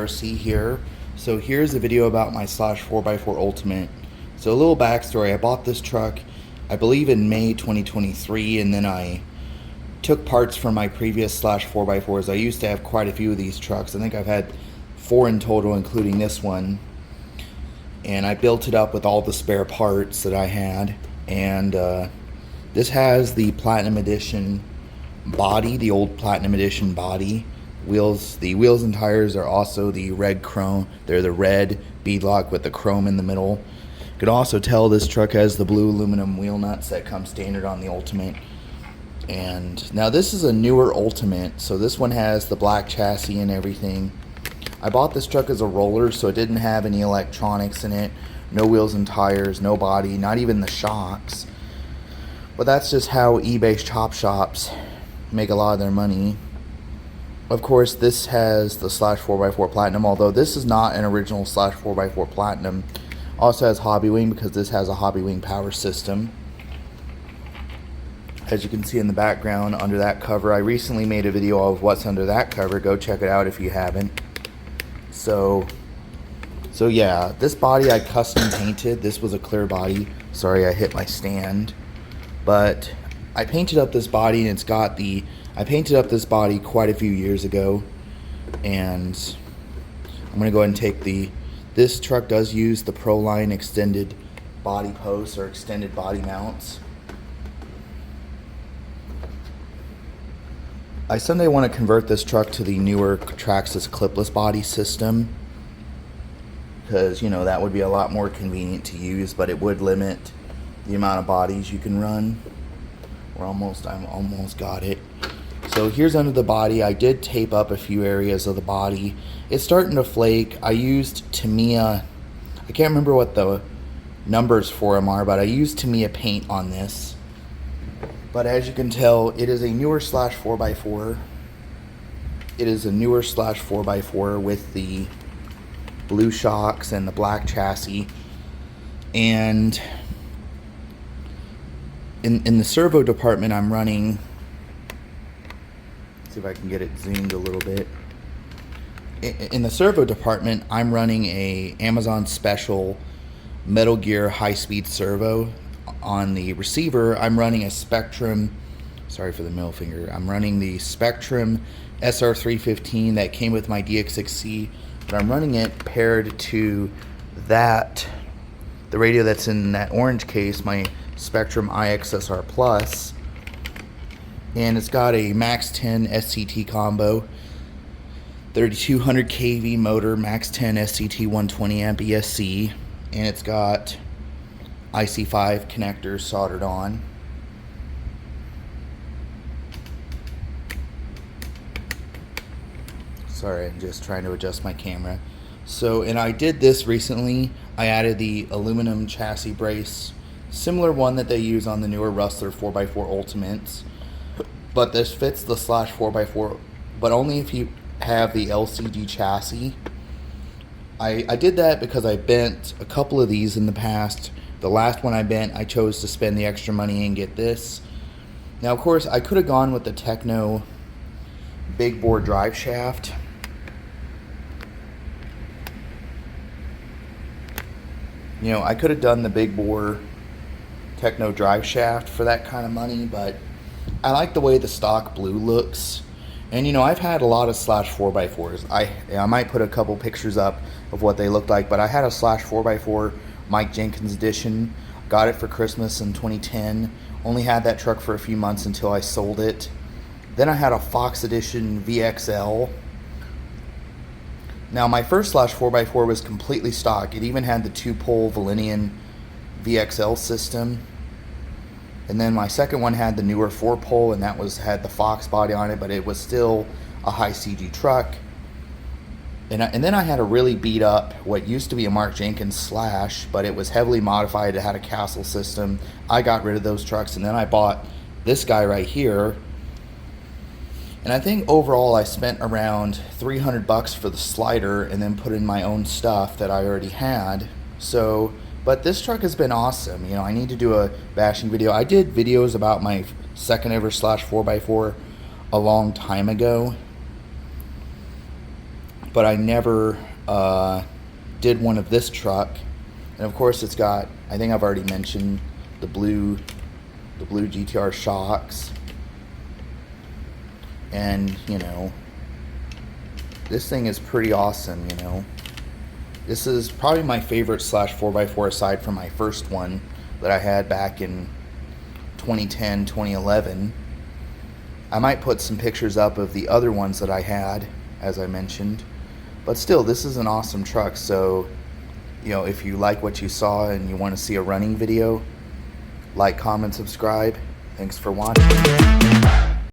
RC here. So here's a video about my Slash 4x4 Ultimate. So a little backstory, I bought this truck I believe in May 2023, and then I took parts from my previous Slash 4x4s. I used to have quite a few of these trucks. I think I've had 4 in total, including this one. And I built it up with all the spare parts that I had. And this has the Platinum Edition body, the old Platinum Edition body. The wheels and tires are also the red chrome. They're the red beadlock with the chrome in the middle. You can also tell this truck has the blue aluminum wheel nuts that come standard on the Ultimate. And now this is a newer Ultimate, so this one has the black chassis and everything. I bought this truck as a roller, so it didn't have any electronics in it. No wheels and tires, no body, not even the shocks. But that's just how eBay chop shops make a lot of their money. Of course, this has the Slash 4x4 Platinum, although this is not an original Slash 4x4 Platinum. Also has Hobby Wing because this has a Hobby Wing power system. As you can see in the background under that cover, I recently made a video of what's under that cover. Go check it out if you haven't. So yeah, this body I custom painted. This was a clear body. Sorry, I hit my stand. But I painted up this body, and it's got the... I painted up this body quite a few years ago, and I'm going to go ahead and take the... This truck does use the Proline extended body posts or extended body mounts. I someday want to convert this truck to the newer Traxxas clipless body system, because, you know, that would be a lot more convenient to use, but it would limit the amount of bodies you can run. I almost got it. So here's under the body. I did tape up a few areas of the body. It's starting to flake. I used Tamiya. I can't remember what the numbers for them are, but I used Tamiya paint on this. But as you can tell, it is a newer Slash 4x4. It is a newer Slash 4x4 with the blue shocks and the black chassis. And in the servo department, I'm running... See if I can get it zoomed a little bit. In the servo department, I'm running a Amazon Special Metal Gear high-speed servo. On the receiver, I'm running a Spectrum, sorry for the middle finger, I'm running the Spectrum SR315 that came with my DX6C, but I'm running it paired to the radio that's in that orange case, my Spectrum IXSR Plus, and it's got a Max 10 SCT combo, 3200 kV motor, Max 10 SCT 120 amp ESC, and it's got IC5 connectors soldered on. Sorry, I'm just trying to adjust my camera. So, and I did this recently. I added the aluminum chassis brace, similar one that they use on the newer Rustler 4x4 Ultimates. But this fits the Slash 4x4, but only if you have the LCD chassis. I did that because I bent a couple of these in the past. The last one I bent, I chose to spend the extra money and get this. Now, of course, I could have gone with the Techno big bore drive shaft. You know, I could have done the big bore Techno drive shaft for that kind of money, but I like the way the stock blue looks. And, you know, I've had a lot of Slash 4x4s. I might put a couple pictures up of what they looked like, but I had a Slash 4x4 Mike Jenkins edition. Got it for Christmas in 2010. Only had that truck for a few months until I sold it. Then I had a Fox edition VXL. Now, my first Slash 4x4 was completely stock. It even had the 2-pole Valenian VXL system. And then my second one had the newer 4-pole, and that had the Fox body on it, but it was still a high CG truck. And then I had a really beat up, what used to be a Mike Jenkins Slash, but it was heavily modified. It had a castle system. I got rid of those trucks, and then I bought this guy right here. And I think overall I spent around $300 for the slider, and then put in my own stuff that I already had. So, but this truck has been awesome. You know, I need to do a bashing video. I did videos about my second ever Slash 4x4 a long time ago. but I never did one of this truck. And of course it's got, I think I've already mentioned, the blue GTR shocks. And, you know, this thing is pretty awesome, you know. This is probably my favorite Slash 4x4 aside from my first one that I had back in 2010, 2011. I might put some pictures up of the other ones that I had, as I mentioned. But still, this is an awesome truck. So, you know, if you like what you saw and you want to see a running video, like, comment, subscribe. Thanks for watching.